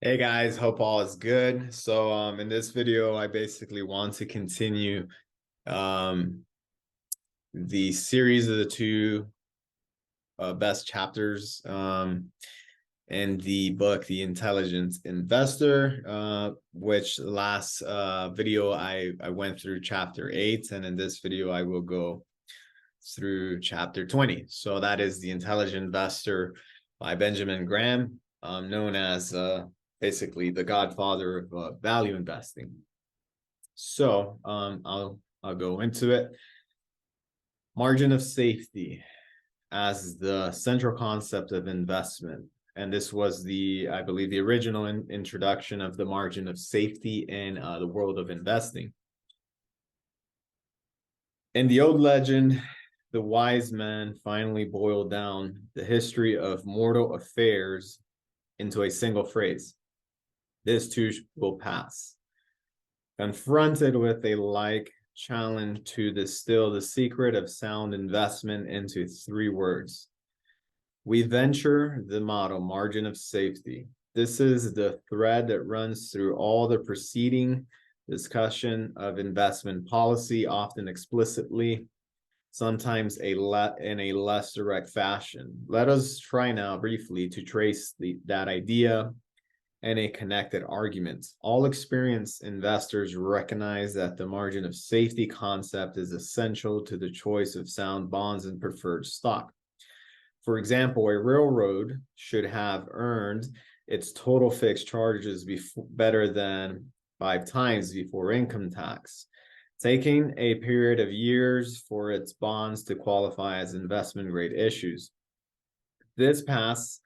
Hey guys, hope all is good. In this video, I basically want to continue um the series of the two best chapters in the book The Intelligent Investor, which last video I went through chapter 8, and in this video I will go through chapter 20. So that is The Intelligent Investor by Benjamin Graham, known as basically the godfather of value investing. I'll go into it. Margin of safety as the central concept of investment. And this was I believe, the original introduction of the margin of safety in the world of investing. In the old legend, the wise man finally boiled down the history of mortal affairs into a single phrase: this too will pass. Confronted with a like challenge to distill the secret of sound investment into 3 words, we venture the motto margin of safety. This is the thread that runs through all the preceding discussion of investment policy, often explicitly, sometimes in a less direct fashion. Let us try now briefly to trace that idea and a connected argument. All experienced investors recognize that the margin of safety concept is essential to the choice of sound bonds and preferred stock. For example, a railroad should have earned its total fixed charges better than 5 times before income tax, taking a period of years for its bonds to qualify as investment grade issues. This past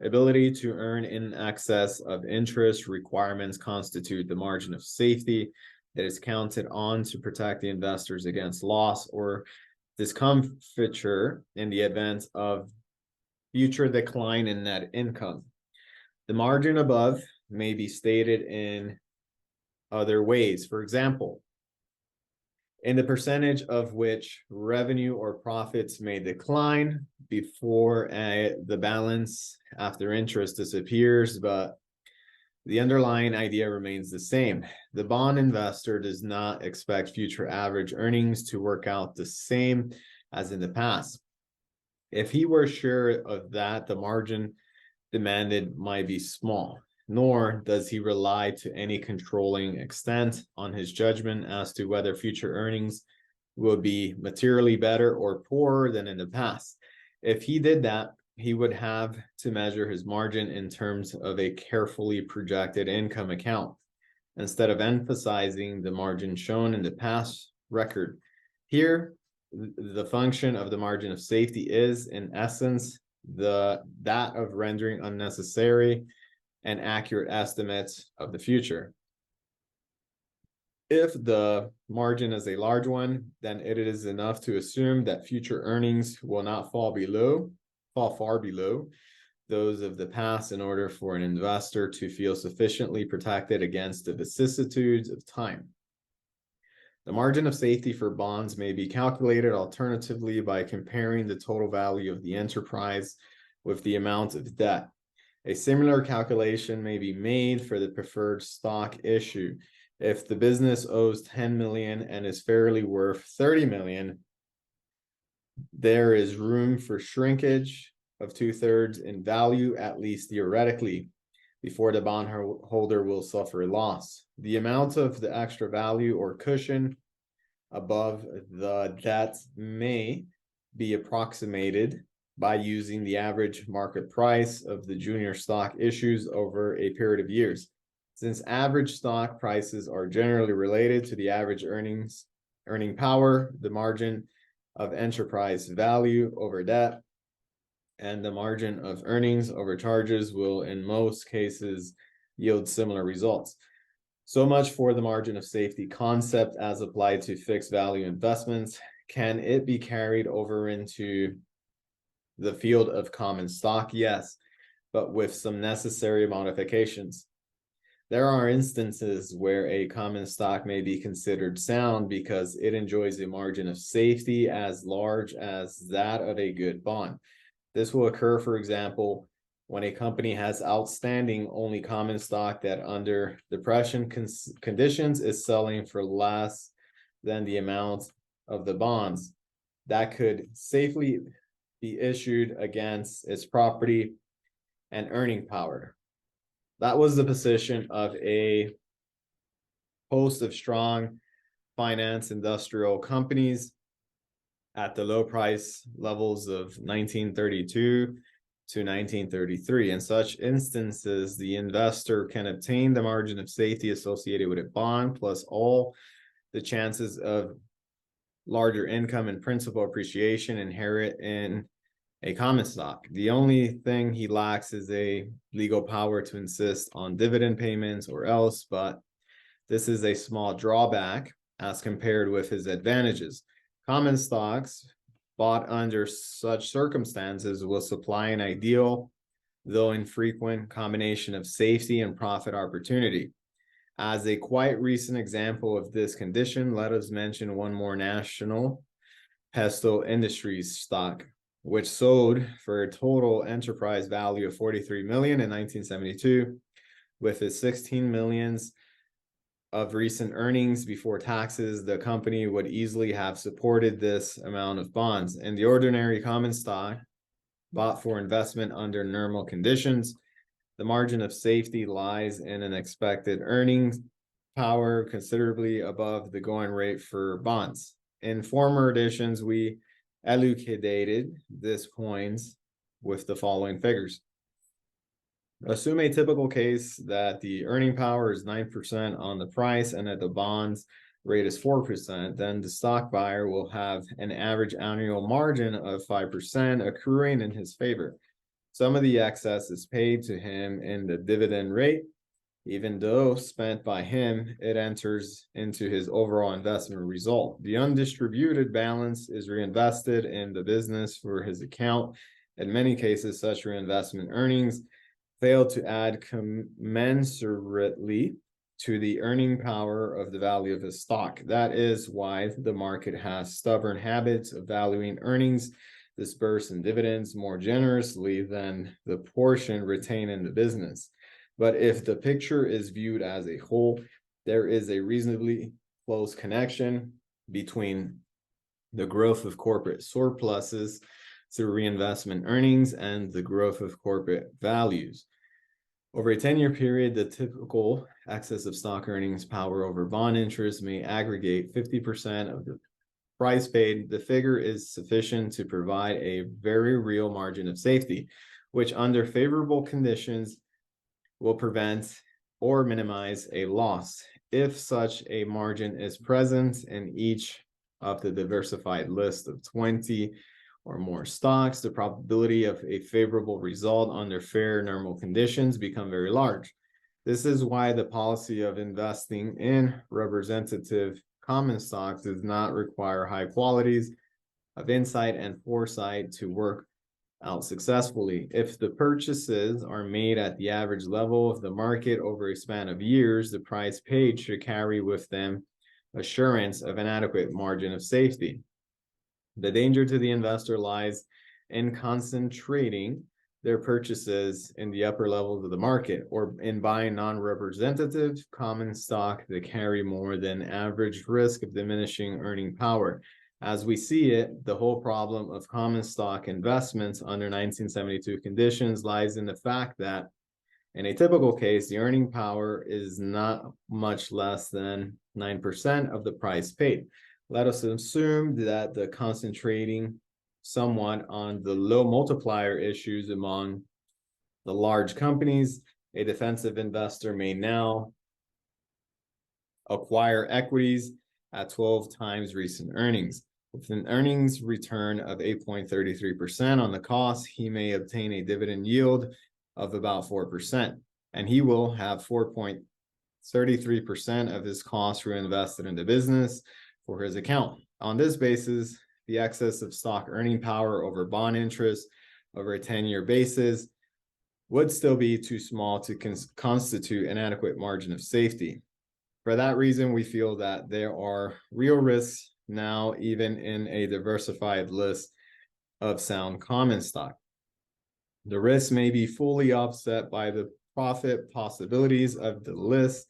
ability to earn in excess of interest requirements constitute the margin of safety that is counted on to protect the investors against loss or discomfiture in the event of future decline in net income. The margin above may be stated in other ways. For example, in the percentage of which revenue or profits may decline before the balance after interest disappears, but the underlying idea remains the same. The bond investor does not expect future average earnings to work out the same as in the past. If he were sure of that, the margin demanded might be small, nor does he rely to any controlling extent on his judgment as to whether future earnings will be materially better or poorer than in the past. If he did that, he would have to measure his margin in terms of a carefully projected income account, instead of emphasizing the margin shown in the past record. Here, the function of the margin of safety is, in essence, that of rendering unnecessary and accurate estimates of the future. If the margin is a large one, then it is enough to assume that future earnings will not fall far below those of the past in order for an investor to feel sufficiently protected against the vicissitudes of time. The margin of safety for bonds may be calculated alternatively by comparing the total value of the enterprise with the amount of debt. A similar calculation may be made for the preferred stock issue. If the business owes 10 million and is fairly worth 30 million, there is room for shrinkage of 2/3 in value, at least theoretically, before the bondholder will suffer loss. The amount of the extra value or cushion above the debt may be approximated by using the average market price of the junior stock issues over a period of years. Since average stock prices are generally related to the average earning power, the margin of enterprise value over debt and the margin of earnings over charges will in most cases yield similar results. So much for the margin of safety concept as applied to fixed value investments. Can it be carried over into the field of common stock? Yes, but with some necessary modifications. There are instances where a common stock may be considered sound because it enjoys a margin of safety as large as that of a good bond. This will occur, for example, when a company has outstanding only common stock that under depression conditions is selling for less than the amount of the bonds that could safely be issued against its property and earning power. That was the position of a host of strong finance industrial companies at the low price levels of 1932 to 1933. In such instances, the investor can obtain the margin of safety associated with a bond plus all the chances of larger income and principal appreciation inherent in a common stock. The only thing he lacks is a legal power to insist on dividend payments or else, but this is a small drawback as compared with his advantages. Common stocks bought under such circumstances will supply an ideal, though infrequent, combination of safety and profit opportunity. As a quite recent example of this condition, let us mention one more national, Pesto Industries stock, which sold for a total enterprise value of 43 million in 1972, with its 16 millions of recent earnings before taxes. The company would easily have supported this amount of bonds. In the ordinary common stock bought for investment under normal conditions, the margin of safety lies in an expected earnings power considerably above the going rate for bonds. In former editions, we elucidated this point with the following figures. Assume a typical case that the earning power is 9% on the price and that the bonds rate is 4%, then the stock buyer will have an average annual margin of 5% accruing in his favor. Some of the excess is paid to him in the dividend rate. Even though spent by him, it enters into his overall investment result. The undistributed balance is reinvested in the business for his account. In many cases, such reinvestment earnings fail to add commensurately to the earning power of the value of his stock. That is why the market has stubborn habits of valuing earnings dispersed in dividends more generously than the portion retained in the business. But if the picture is viewed as a whole, there is a reasonably close connection between the growth of corporate surpluses through reinvestment earnings and the growth of corporate values. Over a 10-year period, the typical excess of stock earnings power over bond interest may aggregate 50% of the price paid. The figure is sufficient to provide a very real margin of safety, which under favorable conditions will prevent or minimize a loss. If such a margin is present in each of the diversified list of 20 or more stocks, the probability of a favorable result under fair normal conditions become very large. This is why the policy of investing in representative common stocks does not require high qualities of insight and foresight to work out successfully. If the purchases are made at the average level of the market over a span of years, the price paid should carry with them assurance of an adequate margin of safety. The danger to the investor lies in concentrating their purchases in the upper levels of the market or in buying non-representative common stock that carry more than average risk of diminishing earning power. As we see it, the whole problem of common stock investments under 1972 conditions lies in the fact that in a typical case, the earning power is not much less than 9% of the price paid. Let us assume that the concentrating somewhat on the low multiplier issues among the large companies, a defensive investor may now acquire equities at 12 times recent earnings. With an earnings return of 8.33% on the cost, he may obtain a dividend yield of about 4%, and he will have 4.33% of his costs reinvested in the business for his account. On this basis, the excess of stock earning power over bond interest over a 10-year basis would still be too small to constitute an adequate margin of safety. For that reason, we feel that there are real risks now, even in a diversified list of sound common stock. The risk may be fully offset by the profit possibilities of the list,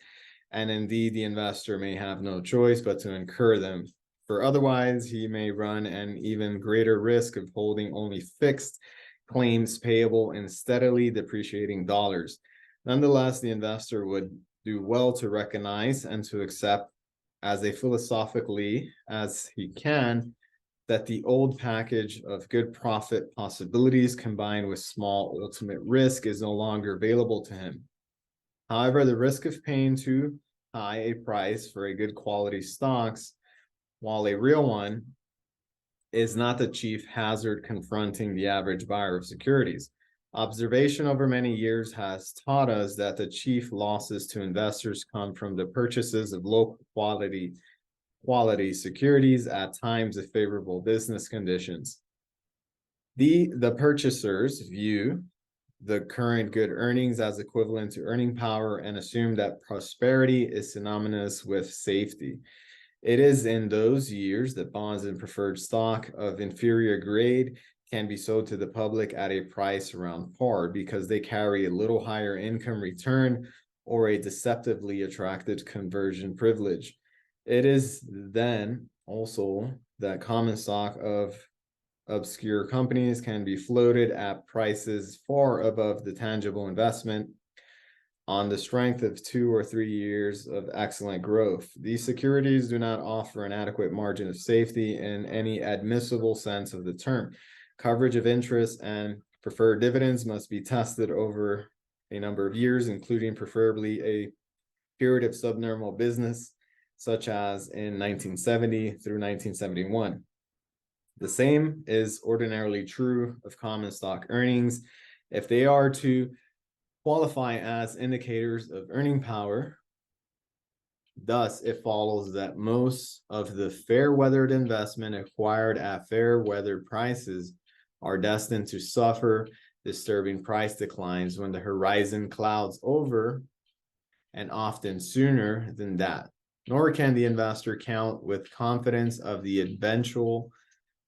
and indeed the investor may have no choice but to incur them. For otherwise, he may run an even greater risk of holding only fixed claims payable in steadily depreciating dollars. Nonetheless, the investor would do well to recognize and to accept as a philosophically as he can that the old package of good profit possibilities combined with small ultimate risk is no longer available to him. However, the risk of paying too high a price for a good quality stocks, while a real one, is not the chief hazard confronting the average buyer of securities. Observation over many years has taught us that the chief losses to investors come from the purchases of low quality securities at times of favorable business conditions. The purchasers view the current good earnings as equivalent to earning power and assume that prosperity is synonymous with safety. It is in those years that bonds and preferred stock of inferior grade can be sold to the public at a price around par because they carry a little higher income return or a deceptively attractive conversion privilege. It is then also that common stock of obscure companies can be floated at prices far above the tangible investment on the strength of 2 or 3 years of excellent growth. These securities do not offer an adequate margin of safety in any admissible sense of the term. Coverage of interest and preferred dividends must be tested over a number of years, including preferably a period of subnormal business, such as in 1970 through 1971. The same is ordinarily true of common stock earnings. If they are to qualify as indicators of earning power, thus it follows that most of the fair-weathered investment acquired at fair-weathered prices are destined to suffer disturbing price declines when the horizon clouds over, and often sooner than that. Nor can the investor count with confidence of the eventual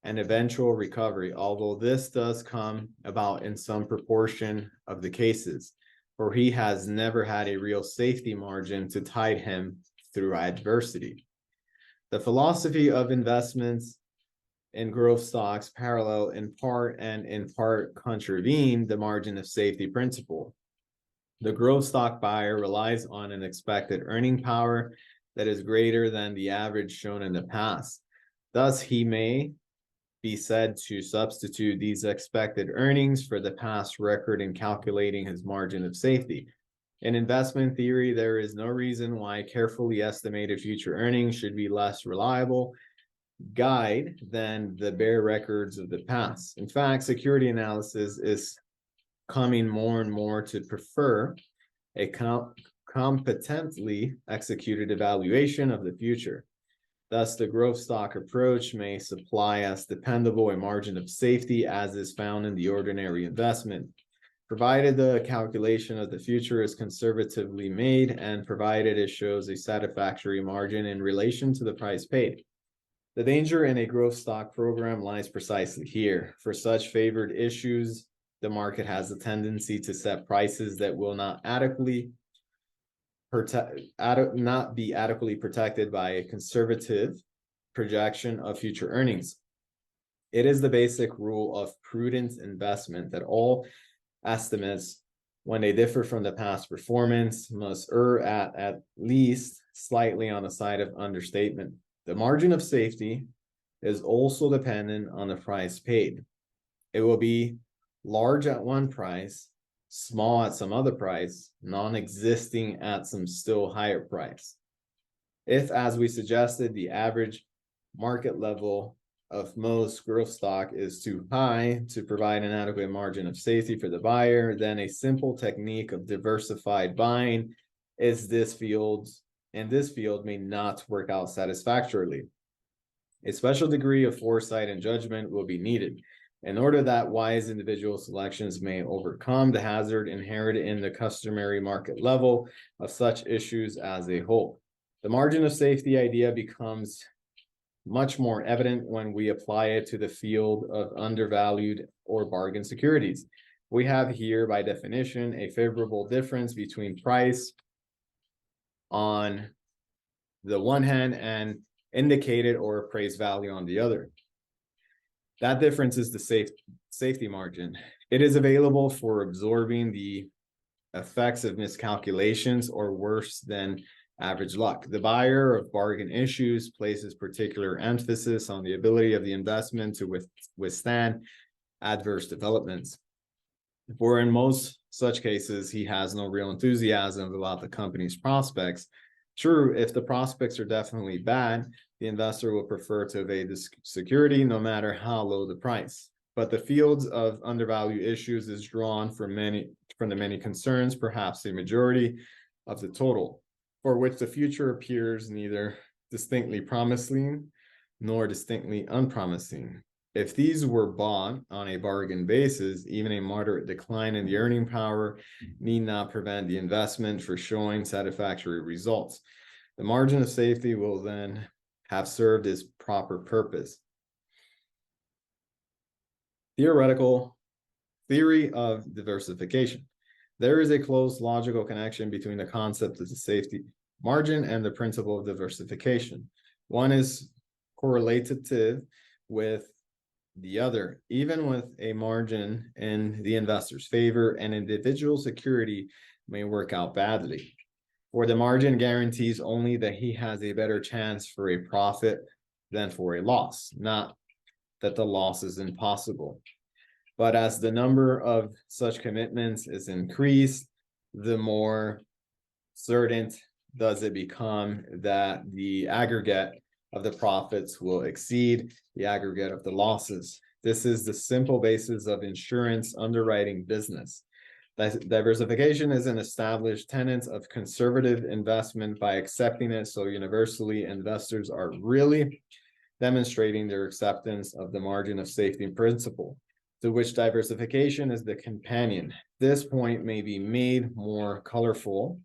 recovery, although this does come about in some proportion of the cases, for he has never had a real safety margin to tide him through adversity. The philosophy of investments in growth stocks parallel in part and in part contravene the margin of safety principle. The growth stock buyer relies on an expected earning power that is greater than the average shown in the past. Thus, he may be said to substitute these expected earnings for the past record in calculating his margin of safety. In investment theory, there is no reason why carefully estimated future earnings should be less reliable guide than the bare records of the past. In fact, security analysis is coming more and more to prefer a competently executed evaluation of the future. Thus, the growth stock approach may supply as dependable a margin of safety as is found in the ordinary investment, provided the calculation of the future is conservatively made and provided it shows a satisfactory margin in relation to the price paid. The danger in a growth stock program lies precisely here. For such favored issues, the market has a tendency to set prices that will not be adequately protected by a conservative projection of future earnings. It is the basic rule of prudent investment that all estimates, when they differ from the past performance, must err at least slightly on the side of understatement. The margin of safety is also dependent on the price paid. It will be large at one price, small at some other price, non-existing at some still higher price. If, as we suggested, the average market level of most growth stock is too high to provide an adequate margin of safety for the buyer, then a simple technique of diversified buying in this field may not work out satisfactorily. A special degree of foresight and judgment will be needed in order that wise individual selections may overcome the hazard inherent in the customary market level of such issues as a whole. The margin of safety idea becomes much more evident when we apply it to the field of undervalued or bargain securities, We have here, by definition, a favorable difference between price on the one hand and indicated or appraised value on the other. That difference is the safety margin. It is available for absorbing the effects of miscalculations or worse than average luck. The buyer of bargain issues places particular emphasis on the ability of the investment to withstand adverse developments. For in most such cases, he has no real enthusiasm about the company's prospects. True, if the prospects are definitely bad, the investor will prefer to evade the security no matter how low the price. But the fields of undervalued issues is drawn from the many concerns, perhaps the majority of the total, for which the future appears neither distinctly promising nor distinctly unpromising. If these were bought on a bargain basis, even a moderate decline in the earning power need not prevent the investment from showing satisfactory results. The margin of safety will then have served its proper purpose. Theory of diversification. There is a close logical connection between the concept of the safety margin and the principle of diversification. One is correlative with the other. Even with a margin in the investor's favor, an individual security may work out badly. For the margin guarantees only that he has a better chance for a profit than for a loss, not that the loss is impossible. But as the number of such commitments is increased, the more certain does it become that the aggregate of the profits will exceed the aggregate of the losses. This is the simple basis of insurance underwriting business. Diversification is an established tenet of conservative investment. By accepting it so universally, investors are really demonstrating their acceptance of the margin of safety principle, to which diversification is the companion. This point may be made more colorful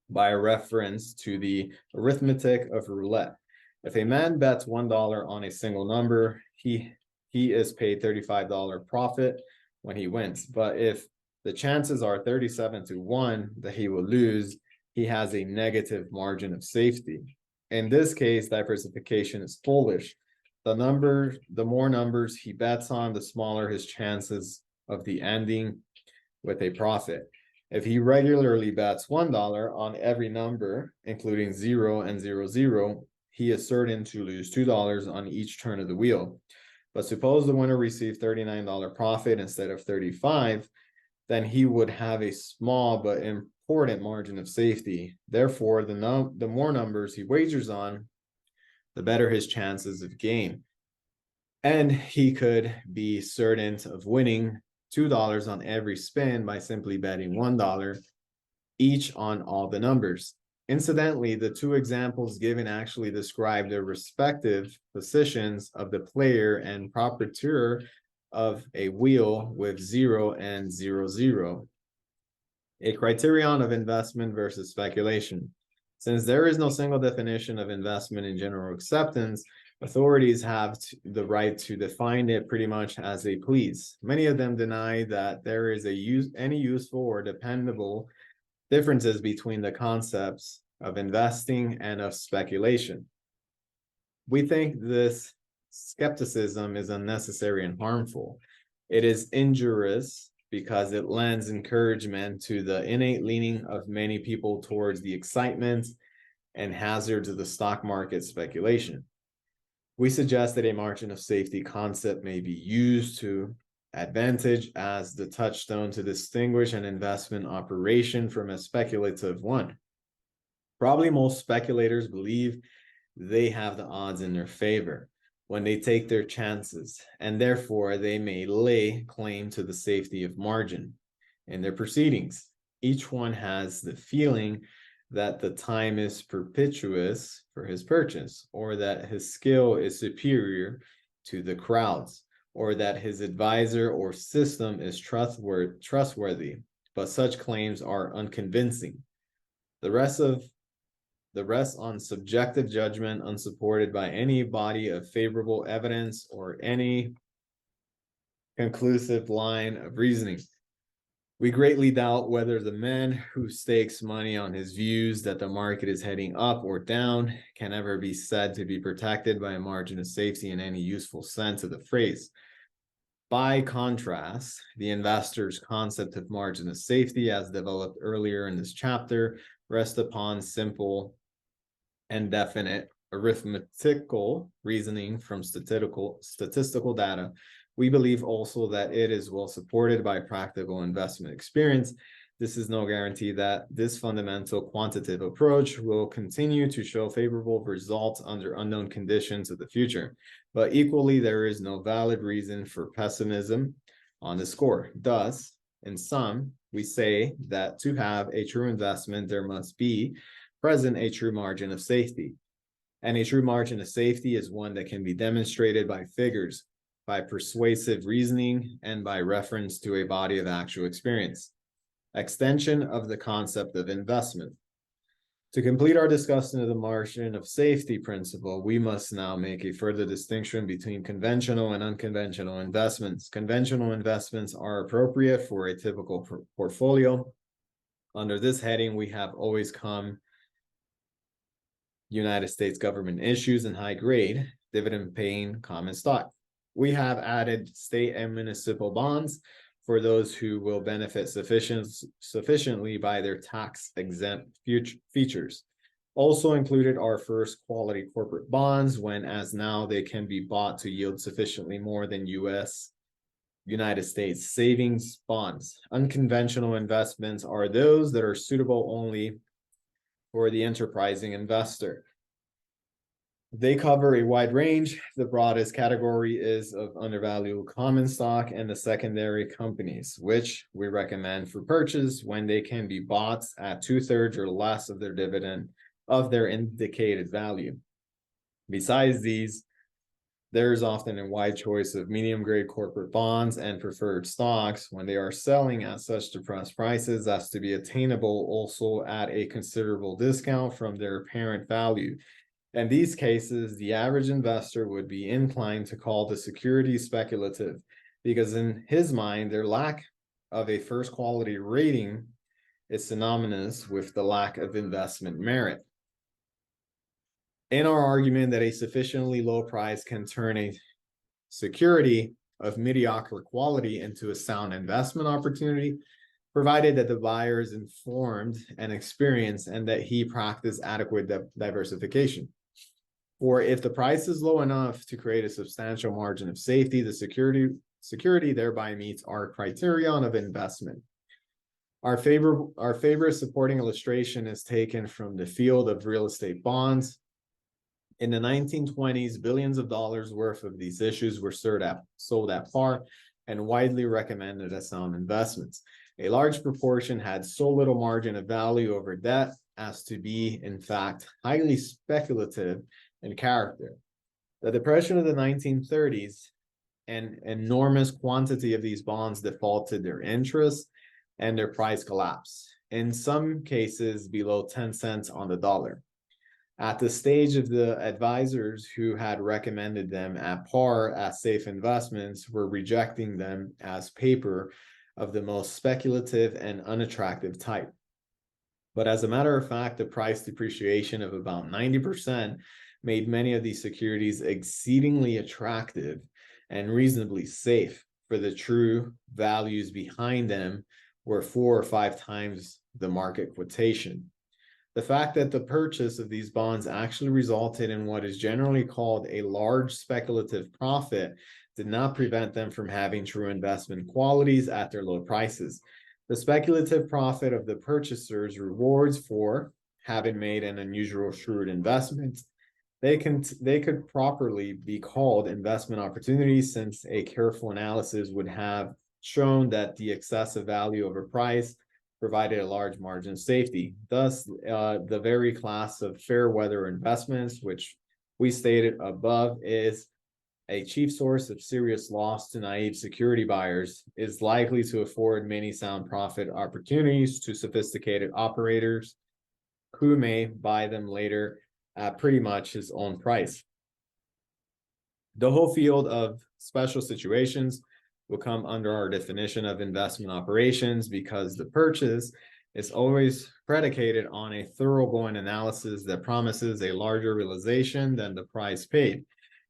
by reference to the arithmetic of roulette. If a man bets $1 on a single number, he is paid $35 profit when he wins. But if the chances are 37-1 that he will lose, he has a negative margin of safety. In this case, diversification is foolish. The more numbers he bets on, the smaller his chances of the ending with a profit. If he regularly bets $1 on every number, including 0 and 00, he is certain to lose $2 on each turn of the wheel. But suppose the winner received $39 profit instead of 35, then he would have a small but important margin of safety. Therefore, the more numbers he wagers on, the better his chances of gain. And he could be certain of winning $2 on every spin by simply betting $1 each on all the numbers. Incidentally, the two examples given actually describe the respective positions of the player and proprietor of a wheel with 0 and 00. A criterion of investment versus speculation. Since there is no single definition of investment in general acceptance, authorities have the right to define it pretty much as they please. Many of them deny that there is any useful or dependable differences between the concepts of investing and of speculation. We think this skepticism is unnecessary and harmful. It is injurious because it lends encouragement to the innate leaning of many people towards the excitement and hazards of the stock market speculation. We suggest that a margin of safety concept may be used to advantage as the touchstone to distinguish an investment operation from a speculative one. Probably most speculators believe they have the odds in their favor when they take their chances, and therefore they may lay claim to the safety of margin in their proceedings. Each one has the feeling that the time is propitious for his purchase, or that his skill is superior to the crowd's, or that his advisor or system is trustworthy, but such claims are unconvincing. The rest on subjective judgment, unsupported by any body of favorable evidence or any conclusive line of reasoning. We greatly doubt whether the man who stakes money on his views that the market is heading up or down can ever be said to be protected by a margin of safety in any useful sense of the phrase. By contrast, the investor's concept of margin of safety, as developed earlier in this chapter, rests upon simple and definite arithmetical reasoning from statistical data. We believe also that it is well supported by practical investment experience. This is no guarantee that this fundamental quantitative approach will continue to show favorable results under unknown conditions of the future. But equally, there is no valid reason for pessimism on the score. Thus, in sum, we say that to have a true investment, there must be present a true margin of safety. And a true margin of safety is one that can be demonstrated by figures, by persuasive reasoning, and by reference to a body of actual experience. Extension of the concept of investment. To complete our discussion of the margin of safety principle, we must now make a further distinction between conventional and unconventional investments. Conventional investments are appropriate for a typical portfolio. Under this heading, we have always come United States government issues and high grade dividend paying common stock. We have added state and municipal bonds for those who will benefit sufficiently by their tax exempt features. Also included are first quality corporate bonds, when as now they can be bought to yield sufficiently more than United States savings bonds. Unconventional investments are those that are suitable only for the enterprising investor. They cover a wide range. The broadest category is of undervalued common stock and the secondary companies, which we recommend for purchase when they can be bought at 2/3 or less of their dividend of their indicated value. Besides these, there is often a wide choice of medium grade corporate bonds and preferred stocks when they are selling at such depressed prices as to be attainable also at a considerable discount from their apparent value. In these cases, the average investor would be inclined to call the security speculative, because in his mind, their lack of a first quality rating is synonymous with the lack of investment merit. In our argument that a sufficiently low price can turn a security of mediocre quality into a sound investment opportunity, provided that the buyer is informed and experienced and that he practices adequate diversification. Or if the price is low enough to create a substantial margin of safety, the security thereby meets our criterion of investment. Our favorite supporting illustration is taken from the field of real estate bonds. In the 1920s, billions of dollars worth of these issues were sold at par and widely recommended as sound investments. A large proportion had so little margin of value over debt as to be, in fact, highly speculative in character. The depression of the 1930s, an enormous quantity of these bonds defaulted their interest and their price collapsed, in some cases below 10 cents on the dollar. At the stage of the advisors who had recommended them at par as safe investments were rejecting them as paper of the most speculative and unattractive type. But as a matter of fact, the price depreciation of about 90% made many of these securities exceedingly attractive and reasonably safe, for the true values behind them were 4 or 5 times the market quotation. The fact that the purchase of these bonds actually resulted in what is generally called a large speculative profit did not prevent them from having true investment qualities at their low prices. The speculative profit of the purchasers rewards for having made an unusual shrewd investment. They could properly be called investment opportunities, since a careful analysis would have shown that the excessive value of a price provided a large margin of safety. Thus, the very class of fair weather investments, which we stated above, is a chief source of serious loss to naive security buyers, is likely to afford many sound profit opportunities to sophisticated operators who may buy them later at pretty much his own price. The whole field of special situations will come under our definition of investment operations because the purchase is always predicated on a thoroughgoing analysis that promises a larger realization than the price paid.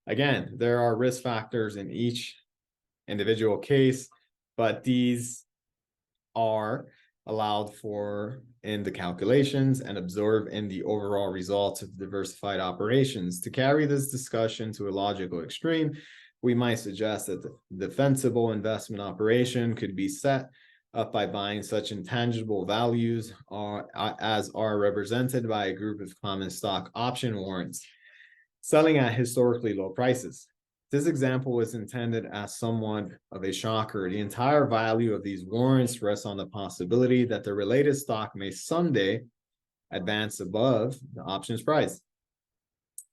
Again, there are risk factors in each individual case, but these are allowed for in the calculations and observed in the overall results of diversified operations. To carry this discussion to a logical extreme, we might suggest that the defensible investment operation could be set up by buying such intangible values as are represented by a group of common stock option warrants, selling at historically low prices. This example was intended as somewhat of a shocker. The entire value of these warrants rests on the possibility that the related stock may someday advance above the option's price.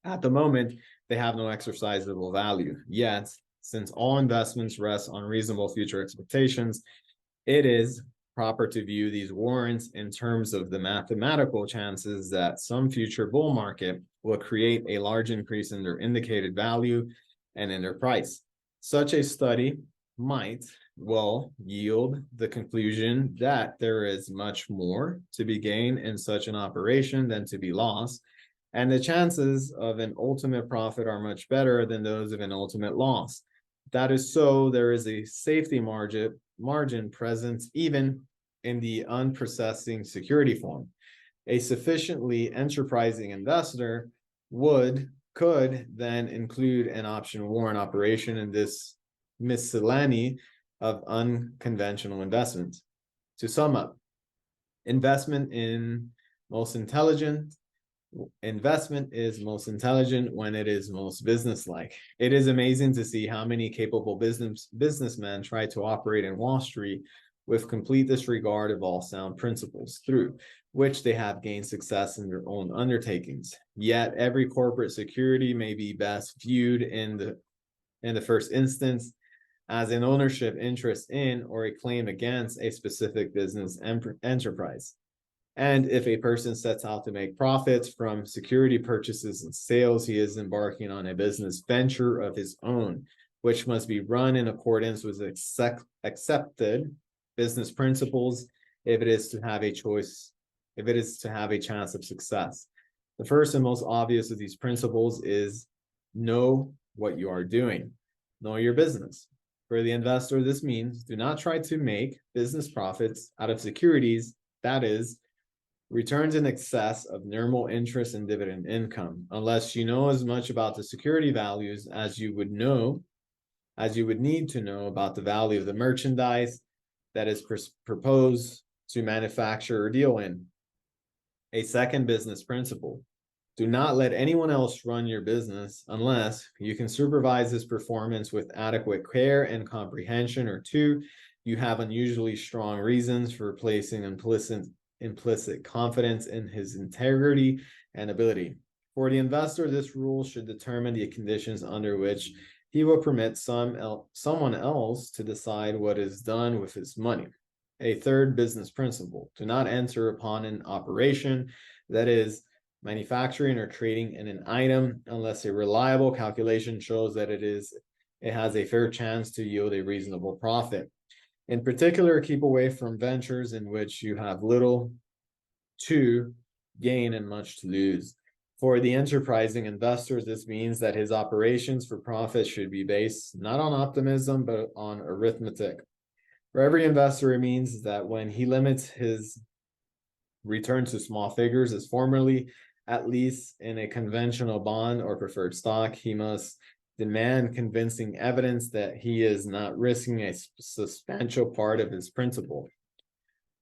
At the moment, they have no exercisable value. Yet, since all investments rest on reasonable future expectations, it is proper to view these warrants in terms of the mathematical chances that some future bull market will create a large increase in their indicated value and in their price. Such a study might well yield the conclusion that there is much more to be gained in such an operation than to be lost, and the chances of an ultimate profit are much better than those of an ultimate loss. If that is so, there is a safety margin present even in the unprocessing security form. A sufficiently enterprising investor could then include an option warrant operation in this miscellany of unconventional investments. To sum up, investment is most intelligent when it is most businesslike. It is amazing to see how many capable businessmen try to operate in Wall Street with complete disregard of all sound principles, through which they have gained success in their own undertakings. Yet every corporate security may be best viewed in the first instance as an ownership interest in or a claim against a specific business enterprise. And if a person sets out to make profits from security purchases and sales, he is embarking on a business venture of his own, which must be run in accordance with accepted business principles if it is to have a chance of success. The first and most obvious of these principles is know what you are doing. Know your business. For the investor, this means do not try to make business profits out of securities, that is, returns in excess of normal interest and dividend income, unless you know as much about the security values as you would need to know about the value of the merchandise that is proposed to manufacture or deal in. A second business principle: do not let anyone else run your business unless you can supervise his performance with adequate care and comprehension, or two, you have unusually strong reasons for placing implicit confidence in his integrity and ability. For the investor, this rule should determine the conditions under which he will permit someone else to decide what is done with his money. A third business principle: do not enter upon an operation, that is, manufacturing or trading in an item, unless a reliable calculation shows that it has a fair chance to yield a reasonable profit. In particular, keep away from ventures in which you have little to gain and much to lose. For the enterprising investors, this means that his operations for profit should be based not on optimism, but on arithmetic. For every investor, it means that when he limits his return to small figures as formerly, at least in a conventional bond or preferred stock, he must demand convincing evidence that he is not risking a substantial part of his principal.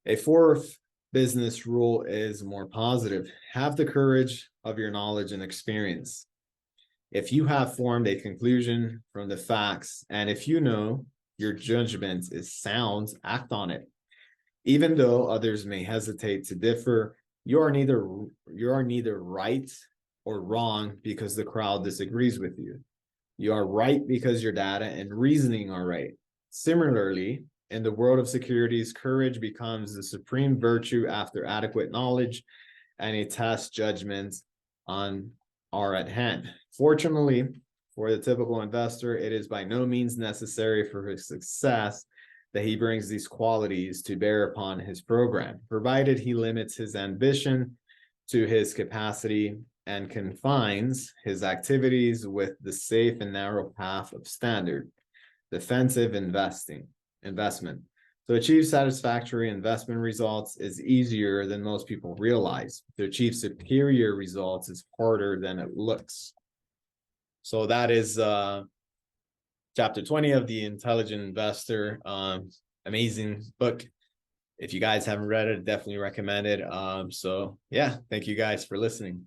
A fourth business rule is more positive: have the courage of your knowledge and experience. If you have formed a conclusion from the facts, and if you know your judgment is sound, act on it. Even though others may hesitate to differ, you are neither right or wrong because the crowd disagrees with you. You are right because your data and reasoning are right. Similarly, in the world of securities, courage becomes the supreme virtue after adequate knowledge and a test judgment are at hand. Fortunately For the typical investor, it is by no means necessary for his success that he brings these qualities to bear upon his program, provided he limits his ambition to his capacity and confines his activities with the safe and narrow path of standard defensive investment. To achieve satisfactory investment results is easier than most people realize. To achieve superior results is harder than it looks. So that is chapter 20 of The Intelligent Investor. Amazing book. If you guys haven't read it, definitely recommend it. So yeah, thank you guys for listening.